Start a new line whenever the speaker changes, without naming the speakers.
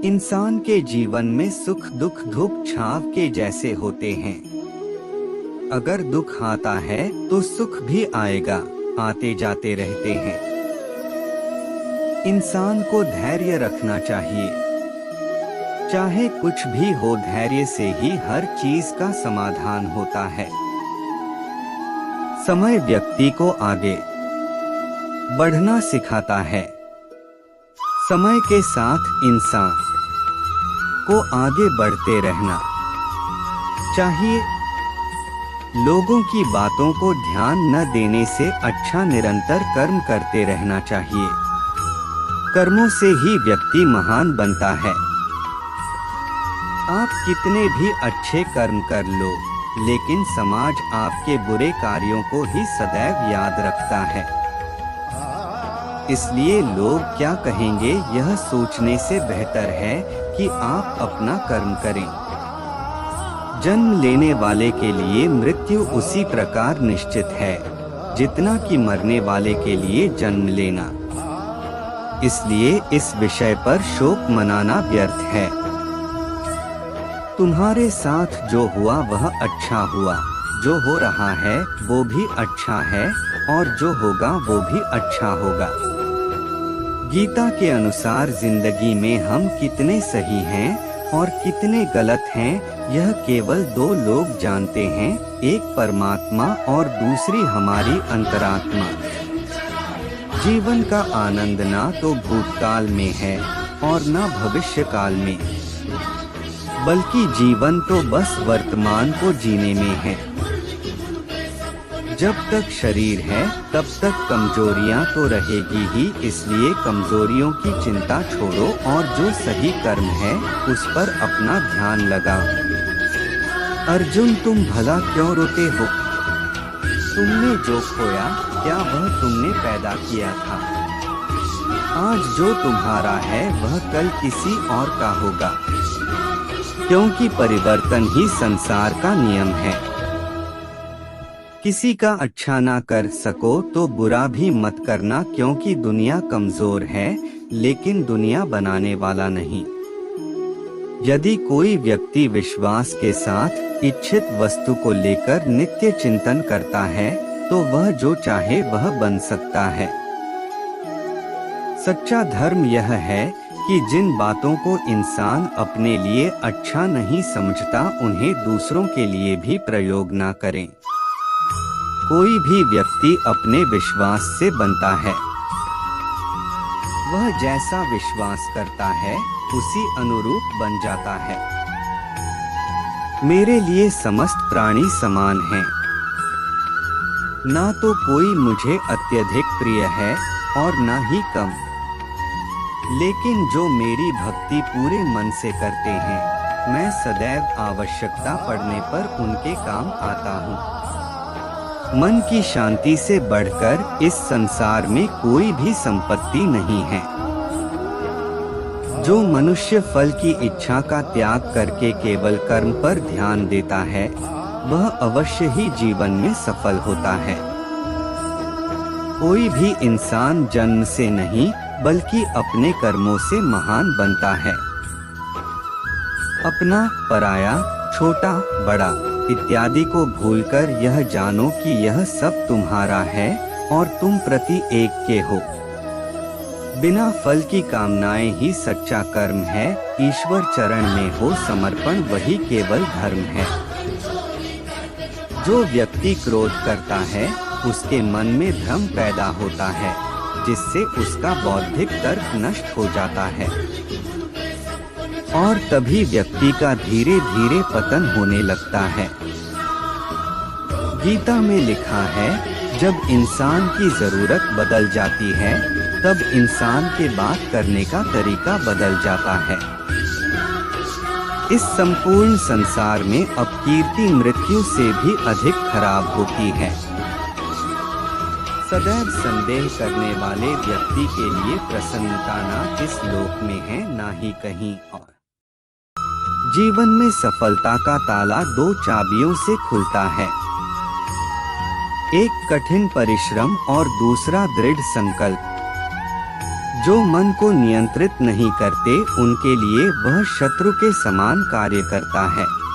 इंसान के जीवन में सुख दुख धूप छांव के जैसे होते हैं। अगर दुख आता है तो सुख भी आएगा, आते जाते रहते हैं। इंसान को धैर्य रखना चाहिए। चाहे कुछ भी हो, धैर्य से ही हर चीज का समाधान होता है। समय व्यक्ति को आगे बढ़ना सिखाता है। समय के साथ इंसान को आगे बढ़ते रहना चाहिए। लोगों की बातों को ध्यान न देने से अच्छा निरंतर कर्म करते रहना चाहिए। कर्मों से ही व्यक्ति महान बनता है। आप कितने भी अच्छे कर्म कर लो, लेकिन समाज आपके बुरे कार्यों को ही सदैव याद रखता है। इसलिए लोग क्या कहेंगे यह सोचने से बेहतर है कि आप अपना कर्म करें। जन्म लेने वाले के लिए मृत्यु उसी प्रकार निश्चित है जितना कि मरने वाले के लिए जन्म लेना। इसलिए इस विषय पर शोक मनाना व्यर्थ है। तुम्हारे साथ जो हुआ वह अच्छा हुआ, जो हो रहा है वो भी अच्छा है, और जो होगा वो भी अच्छा होगा। गीता के अनुसार जिंदगी में हम कितने सही हैं और कितने गलत हैं, यह केवल दो लोग जानते हैं, एक परमात्मा और दूसरी हमारी अंतरात्मा। जीवन का आनंद ना तो भूतकाल में है और ना भविष्य काल में, बल्कि जीवन तो बस वर्तमान को जीने में है। जब तक शरीर है तब तक कमजोरियां तो रहेगी ही, इसलिए कमजोरियों की चिंता छोड़ो और जो सही कर्म है उस पर अपना ध्यान लगाओ। अर्जुन, तुम भला क्यों रोते हो? तुमने जो खोया क्या वह तुमने पैदा किया था? आज जो तुम्हारा है वह कल किसी और का होगा, क्योंकि परिवर्तन ही संसार का नियम है। किसी का अच्छा ना कर सको तो बुरा भी मत करना, क्योंकि दुनिया कमजोर है लेकिन दुनिया बनाने वाला नहीं। यदि कोई व्यक्ति विश्वास के साथ इच्छित वस्तु को लेकर नित्य चिंतन करता है तो वह जो चाहे वह बन सकता है। सच्चा धर्म यह है कि जिन बातों को इंसान अपने लिए अच्छा नहीं समझता उन्हें दूसरों के लिए भी प्रयोग ना करें। कोई भी व्यक्ति अपने विश्वास से बनता है। वह जैसा विश्वास करता है उसी अनुरूप बन जाता है। मेरे लिए समस्त प्राणी समान हैं। ना तो कोई मुझे अत्यधिक प्रिय है और ना ही कम, लेकिन जो मेरी भक्ति पूरे मन से करते हैं, मैं सदैव आवश्यकता पड़ने पर उनके काम आता हूँ। मन की शांति से बढ़कर इस संसार में कोई भी संपत्ति नहीं है। जो मनुष्य फल की इच्छा का त्याग करके केवल कर्म पर ध्यान देता है वह अवश्य ही जीवन में सफल होता है। कोई भी इंसान जन्म से नहीं बल्कि अपने कर्मों से महान बनता है। अपना, पराया, छोटा, बड़ा इत्यादि को भूलकर यह जानो कि यह सब तुम्हारा है और तुम प्रति एक के हो। बिना फल की कामनाएं ही सच्चा कर्म है। ईश्वर चरण में हो समर्पण वही केवल धर्म है। जो व्यक्ति क्रोध करता है उसके मन में भ्रम पैदा होता है, जिससे उसका बौद्धिक तर्क नष्ट हो जाता है और तभी व्यक्ति का धीरे धीरे पतन होने लगता है। गीता में लिखा है, जब इंसान की जरूरत बदल जाती है तब इंसान के बात करने का तरीका बदल जाता है। इस संपूर्ण संसार में अपकीर्ति मृत्यु से भी अधिक खराब होती है। सदैव संदेह करने वाले व्यक्ति के लिए प्रसन्नता ना इस लोक में है ना ही कहीं और। जीवन में सफलता का ताला दो चाबियों से खुलता है, एक कठिन परिश्रम और दूसरा दृढ़ संकल्प। जो मन को नियंत्रित नहीं करते उनके लिए वह शत्रु के समान कार्य करता है।